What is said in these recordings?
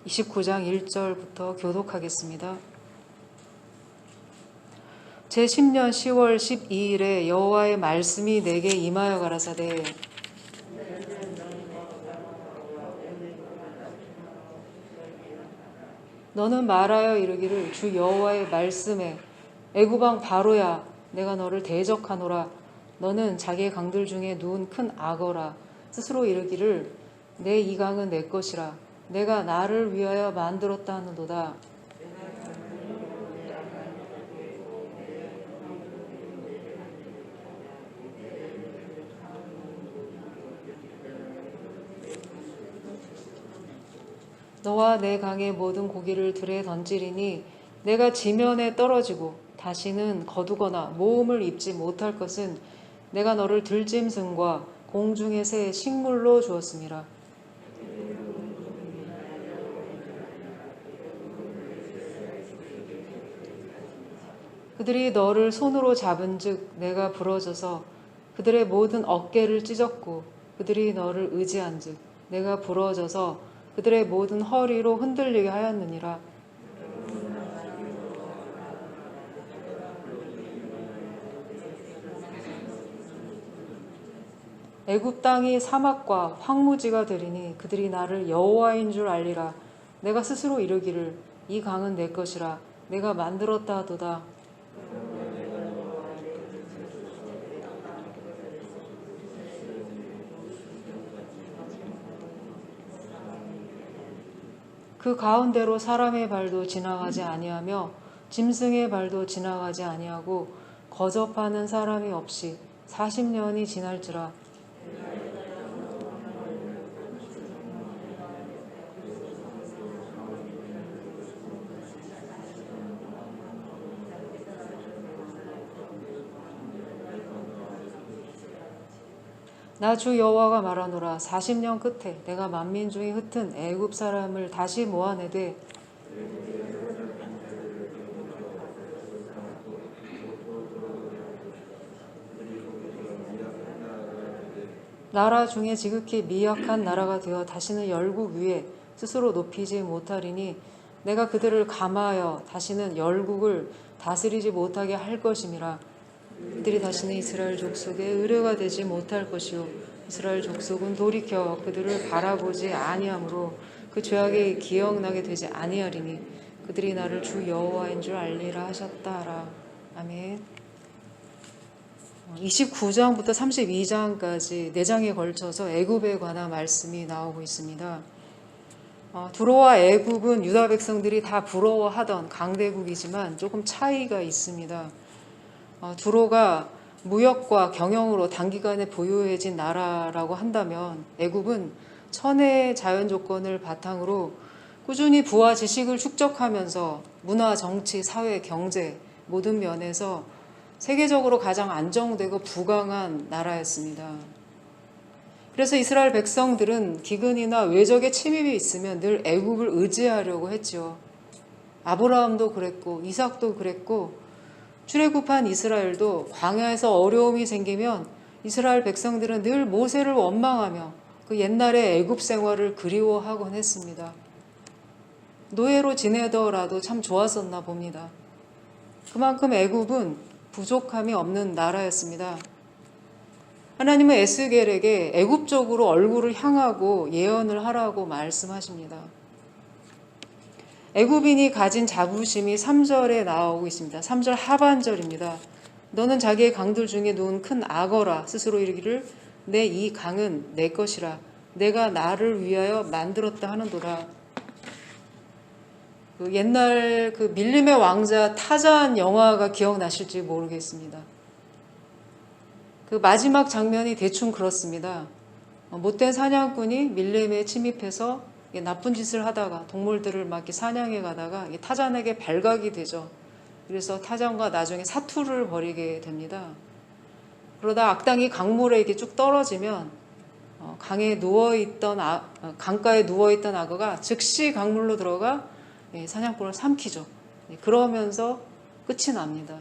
29장 1절부터 교독하겠습니다. 제10년 10월 12일에 여호와의 말씀이 내게 임하여 가라사대 너는 말하여 이르기를 주 여호와의 말씀에 애굽 왕 바로야 내가 너를 대적하노라 너는 자기의 강들 중에 누운 큰 악어라 스스로 이르기를 내 이 강은 내 것이라 내가 나를 위하여 만들었다 하는도다. 너와 내 강의 모든 고기를 들에 던지리니 내가 지면에 떨어지고 다시는 거두거나 모험을 입지 못할 것은 내가 너를 들짐승과 공중의 새 식물로 주었음이라. 그들이 너를 손으로 잡은즉 내가 부러져서 그들의 모든 어깨를 찢었고 그들이 너를 의지한즉 내가 부러져서 그들의 모든 허리로 흔들리게 하였느니라. 애굽 땅이 사막과 황무지가 되리니 그들이 나를 여호와인 줄 알리라. 내가 스스로 이르기를 이 강은 내 것이라 내가 만들었다 하도다. 그 가운데로 사람의 발도 지나가지 아니하며 짐승의 발도 지나가지 아니하고 거접하는 사람이 없이 40년이 지날지라. 나 주 여호와가 말하노라. 40년 끝에 내가 만민 중에 흩은 애굽 사람을 다시 모아내되 나라 중에 지극히 미약한 나라가 되어 다시는 열국 위에 스스로 높이지 못하리니 내가 그들을 감하여 다시는 열국을 다스리지 못하게 할 것임이라. 그들이 다시는 이스라엘 족속의 의뢰가 되지 못할 것이요 이스라엘 족속은 돌이켜 그들을 바라보지 아니하므로 그 죄악이 기억나게 되지 아니하리니 그들이 나를 주 여호와인 줄 알리라 하셨다라. 아멘. 29장부터 32장까지 4장에 걸쳐서 애굽에 관한 말씀이 나오고 있습니다. 두로와 애굽은 유다 백성들이 다 부러워하던 강대국이지만 조금 차이가 있습니다. 두로가 무역과 경영으로 단기간에 부유해진 나라라고 한다면 애굽은 천혜의 자연 조건을 바탕으로 꾸준히 부와 지식을 축적하면서 문화, 정치, 사회, 경제 모든 면에서 세계적으로 가장 안정되고 부강한 나라였습니다. 그래서 이스라엘 백성들은 기근이나 외적의 침입이 있으면 늘 애굽을 의지하려고 했죠. 아브라함도 그랬고 이삭도 그랬고 출애굽한 이스라엘도 광야에서 어려움이 생기면 이스라엘 백성들은 늘 모세를 원망하며 그 옛날의 애굽 생활을 그리워하곤 했습니다. 노예로 지내더라도 참 좋았었나 봅니다. 그만큼 애굽은 부족함이 없는 나라였습니다. 하나님은 에스겔에게 애굽 쪽으로 얼굴을 향하고 예언을 하라고 말씀하십니다. 애굽인이 가진 자부심이 3절에 나오고 있습니다. 3절 하반절입니다. 너는 자기의 강들 중에 누운 큰 악어라 스스로 이르기를 내 이 강은 내 것이라 내가 나를 위하여 만들었다 하는도라. 그 옛날 그 밀림의 왕자 타잔 영화가 기억나실지 모르겠습니다. 그 마지막 장면이 대충 그렇습니다. 못된 사냥꾼이 밀림에 침입해서 나쁜 짓을 하다가 동물들을 막 이렇게 사냥해 가다가 타잔에게 발각이 되죠. 그래서 타잔과 나중에 사투를 벌이게 됩니다. 그러다 악당이 강물에 이렇게 쭉 떨어지면 강가에 누워있던 악어가 즉시 강물로 들어가 사냥꾼을 삼키죠. 그러면서 끝이 납니다.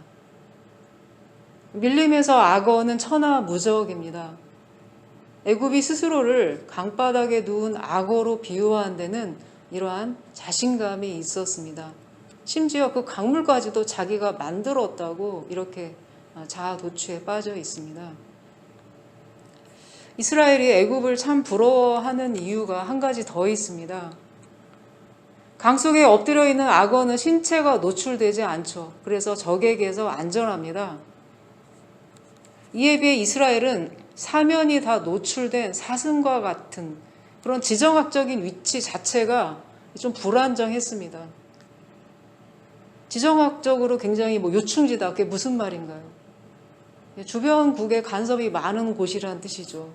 밀림에서 악어는 천하무적입니다. 애굽이 스스로를 강바닥에 누운 악어로 비유한 데는 이러한 자신감이 있었습니다. 심지어 그 강물까지도 자기가 만들었다고 이렇게 자아 도취에 빠져 있습니다. 이스라엘이 애굽을 참 부러워하는 이유가 한 가지 더 있습니다. 강 속에 엎드려 있는 악어는 신체가 노출되지 않죠. 그래서 적에게서 안전합니다. 이에 비해 이스라엘은 사면이 다 노출된 사슴과 같은 그런 지정학적인 위치 자체가 좀 불안정했습니다. 지정학적으로 굉장히 요충지다. 그게 무슨 말인가요? 주변국에 간섭이 많은 곳이라는 뜻이죠.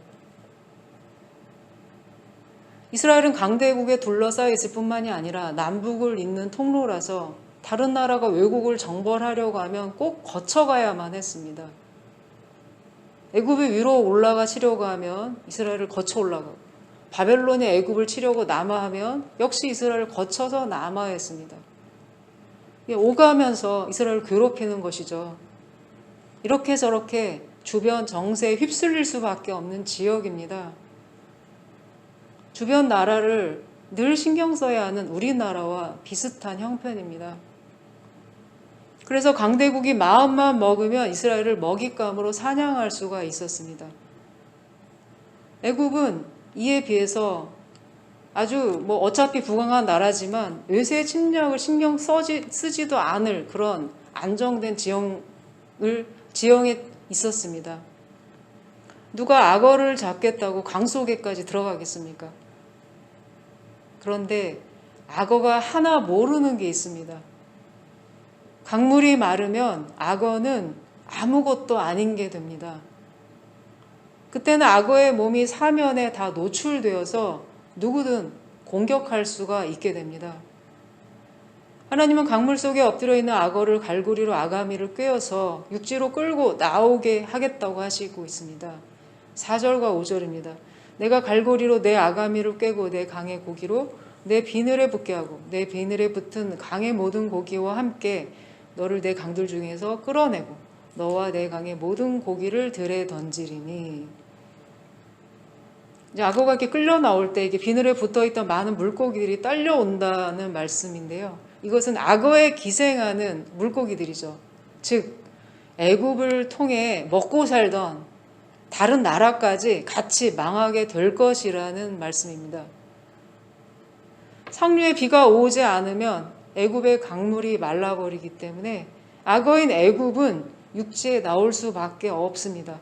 이스라엘은 강대국에 둘러싸여 있을 뿐만이 아니라 남북을 잇는 통로라서 다른 나라가 외국을 정벌하려고 하면 꼭 거쳐가야만 했습니다. 애굽이 위로 올라가 치려고 하면 이스라엘을 거쳐 올라가고, 바벨론이 애굽을 치려고 남하하면 역시 이스라엘을 거쳐서 남하야 했습니다. 오가면서 이스라엘을 괴롭히는 것이죠. 이렇게 저렇게 주변 정세에 휩쓸릴 수밖에 없는 지역입니다. 주변 나라를 늘 신경 써야 하는 우리나라와 비슷한 형편입니다. 그래서 강대국이 마음만 먹으면 이스라엘을 먹잇감으로 사냥할 수가 있었습니다. 애굽은 이에 비해서 아주 어차피 부강한 나라지만 외세 침략을 신경 쓰지도 않을 그런 안정된 지형에 있었습니다. 누가 악어를 잡겠다고 강 속에까지 들어가겠습니까? 그런데 악어가 하나 모르는 게 있습니다. 강물이 마르면 악어는 아무것도 아닌 게 됩니다. 그때는 악어의 몸이 사면에 다 노출되어서 누구든 공격할 수가 있게 됩니다. 하나님은 강물 속에 엎드려 있는 악어를 갈고리로 아가미를 꿰어서 육지로 끌고 나오게 하겠다고 하시고 있습니다. 4절과 5절입니다. 내가 갈고리로 내 아가미를 꿰고 내 강의 고기로 내 비늘에 붙게 하고 내 비늘에 붙은 강의 모든 고기와 함께 너를 내 강들 중에서 끌어내고 너와 내 강의 모든 고기를 들에 던지리니. 이제 악어가 이렇게 끌려 나올 때 이게 비늘에 붙어있던 많은 물고기들이 딸려온다는 말씀인데요. 이것은 악어에 기생하는 물고기들이죠. 즉 애굽을 통해 먹고 살던 다른 나라까지 같이 망하게 될 것이라는 말씀입니다. 상류에 비가 오지 않으면 애굽의 강물이 말라버리기 때문에 악어인 애굽은 육지에 나올 수밖에 없습니다.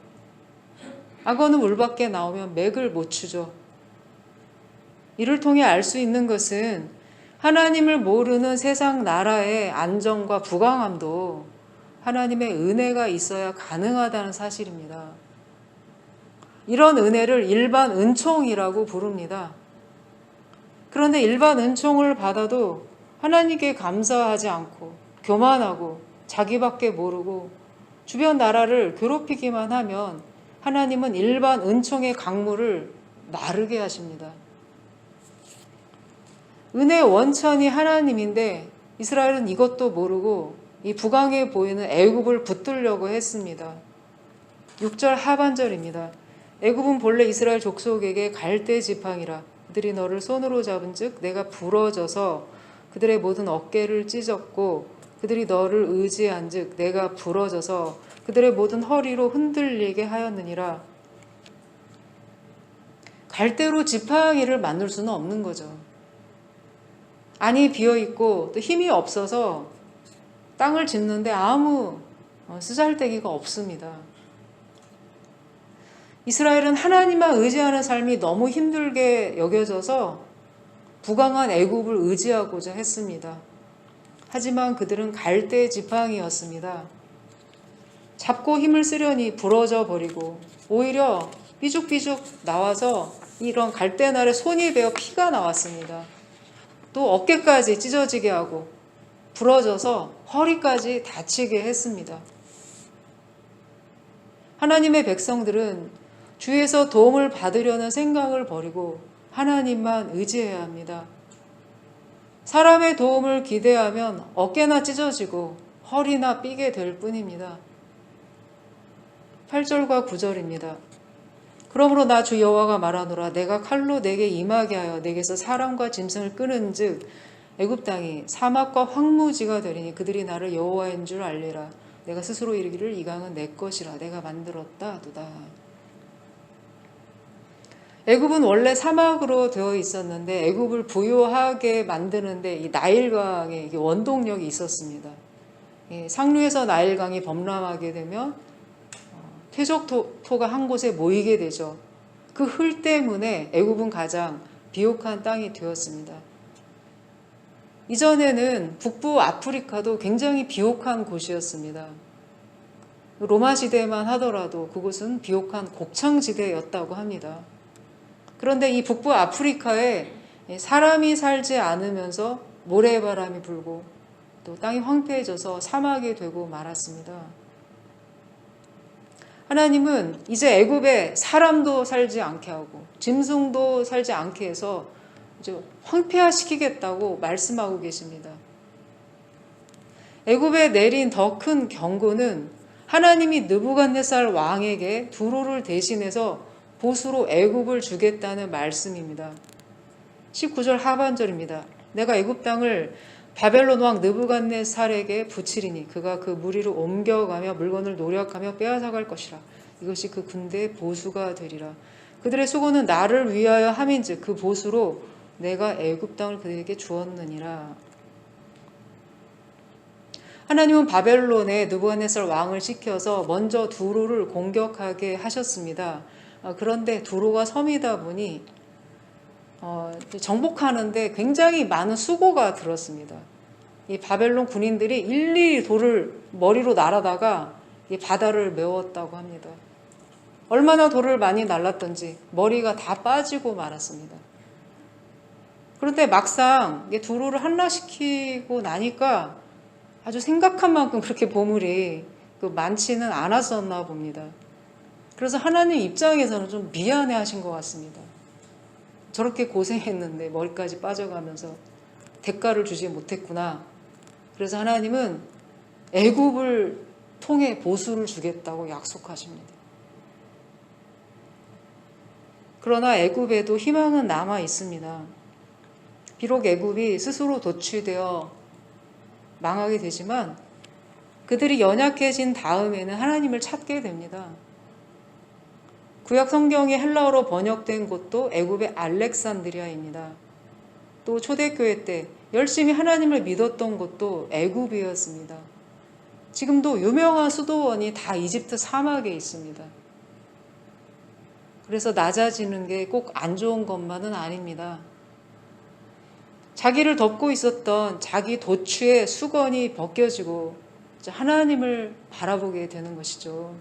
악어는 물 밖에 나오면 맥을 못 추죠. 이를 통해 알 수 있는 것은 하나님을 모르는 세상 나라의 안정과 부강함도 하나님의 은혜가 있어야 가능하다는 사실입니다. 이런 은혜를 일반 은총이라고 부릅니다. 그런데 일반 은총을 받아도 하나님께 감사하지 않고 교만하고 자기밖에 모르고 주변 나라를 괴롭히기만 하면 하나님은 일반 은총의 강물을 마르게 하십니다. 은혜의 원천이 하나님인데 이스라엘은 이것도 모르고 이 부강해 보이는 애굽을 붙들려고 했습니다. 6절 하반절입니다. 애굽은 본래 이스라엘 족속에게 갈대 지팡이라. 그들이 너를 손으로 잡은즉 내가 부러져서 그들의 모든 어깨를 찢었고 그들이 너를 의지한즉 내가 부러져서 그들의 모든 허리로 흔들리게 하였느니라. 갈대로 지팡이를 만들 수는 없는 거죠. 안이 비어있고 또 힘이 없어서 땅을 짚는데 아무 쓰잘데기가 없습니다. 이스라엘은 하나님만 의지하는 삶이 너무 힘들게 여겨져서 부강한 애굽을 의지하고자 했습니다. 하지만 그들은 갈대 지팡이였습니다. 잡고 힘을 쓰려니 부러져 버리고 오히려 삐죽삐죽 나와서 이런 갈대날에 손이 베어 피가 나왔습니다. 또 어깨까지 찢어지게 하고 부러져서 허리까지 다치게 했습니다. 하나님의 백성들은 주에서 도움을 받으려는 생각을 버리고 하나님만 의지해야 합니다. 사람의 도움을 기대하면 어깨나 찢어지고 허리나 삐게 될 뿐입니다. 8절과 9절입니다. 그러므로 나 주 여호와가 말하노라. 내가 칼로 내게 임하게 하여 내게서 사람과 짐승을 끄는즉 애굽 땅이 사막과 황무지가 되리니 그들이 나를 여호와인 줄 알리라. 내가 스스로 이르기를 이 강은 내 것이라 내가 만들었다 하도다. 애굽은 원래 사막으로 되어 있었는데 애굽을 부유하게 만드는데 이 나일강에 원동력이 있었습니다. 상류에서 나일강이 범람하게 되면 퇴적토가 한 곳에 모이게 되죠. 그 흘 때문에 애굽은 가장 비옥한 땅이 되었습니다. 이전에는 북부 아프리카도 굉장히 비옥한 곳이었습니다. 로마 시대만 하더라도 그곳은 비옥한 곡창지대였다고 합니다. 그런데 이 북부 아프리카에 사람이 살지 않으면서 모래바람이 불고 또 땅이 황폐해져서 사막이 되고 말았습니다. 하나님은 이제 애굽에 사람도 살지 않게 하고 짐승도 살지 않게 해서 이제 황폐화시키겠다고 말씀하고 계십니다. 애굽에 내린 더 큰 경고는 하나님이 느부갓네살 왕에게 두로를 대신해서 보수로 애굽을 주겠다는 말씀입니다. 19절 하반절입니다. 내가 애굽 땅을 바벨론 왕 느부갓네살에게 붙이리니 그가 그 무리로 옮겨가며 물건을 노력하며 빼앗아갈 것이라. 이것이 그 군대의 보수가 되리라. 그들의 수고는 나를 위하여 함인즉 그 보수로 내가 애굽 땅을 그들에게 주었느니라. 하나님은 바벨론에 느부갓네살 왕을 시켜서 먼저 두로를 공격하게 하셨습니다. 그런데 두로가 섬이다 보니 정복하는데 굉장히 많은 수고가 들었습니다. 이 바벨론 군인들이 일일이 돌을 머리로 날아다가 이 바다를 메웠다고 합니다. 얼마나 돌을 많이 날랐던지 머리가 다 빠지고 말았습니다. 그런데 막상 두로를 함락시키고 나니까 아주 생각한 만큼 그렇게 보물이 많지는 않았었나 봅니다. 그래서 하나님 입장에서는 좀 미안해 하신 것 같습니다. 저렇게 고생했는데 머리까지 빠져가면서 대가를 주지 못했구나. 그래서 하나님은 애굽을 통해 보수를 주겠다고 약속하십니다. 그러나 애굽에도 희망은 남아 있습니다. 비록 애굽이 스스로 도취되어 망하게 되지만 그들이 연약해진 다음에는 하나님을 찾게 됩니다. 구약 성경이 헬라어로 번역된 곳도 애굽의 알렉산드리아입니다. 또 초대교회 때 열심히 하나님을 믿었던 곳도 애굽이었습니다. 지금도 유명한 수도원이 다 이집트 사막에 있습니다. 그래서 낮아지는 게 꼭 안 좋은 것만은 아닙니다. 자기를 덮고 있었던 자기 도취의 수건이 벗겨지고 하나님을 바라보게 되는 것이죠.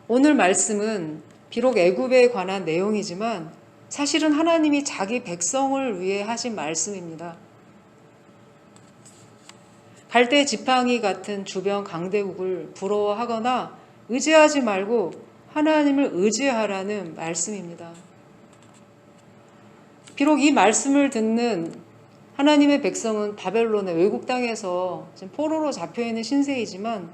오늘 말씀은 비록 애굽에 관한 내용이지만 사실은 하나님이 자기 백성을 위해 하신 말씀입니다. 갈대 지팡이 같은 주변 강대국을 부러워하거나 의지하지 말고 하나님을 의지하라는 말씀입니다. 비록 이 말씀을 듣는 하나님의 백성은 바벨론의 외국 땅에서 지금 포로로 잡혀있는 신세이지만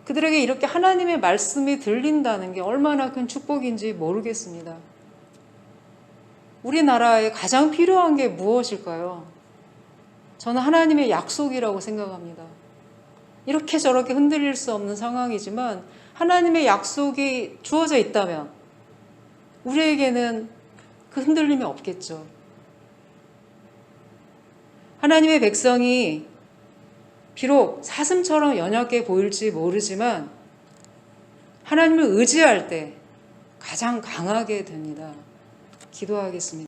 그들에게 이렇게 하나님의 말씀이 들린다는 게 얼마나 큰 축복인지 모르겠습니다. 우리나라에 가장 필요한 게 무엇일까요? 저는 하나님의 약속이라고 생각합니다. 이렇게 저렇게 흔들릴 수 없는 상황이지만 하나님의 약속이 주어져 있다면 우리에게는 그 흔들림이 없겠죠. 하나님의 백성이 비록 사슴처럼 연약해 보일지 모르지만 하나님을 의지할 때 가장 강하게 됩니다. 기도하겠습니다.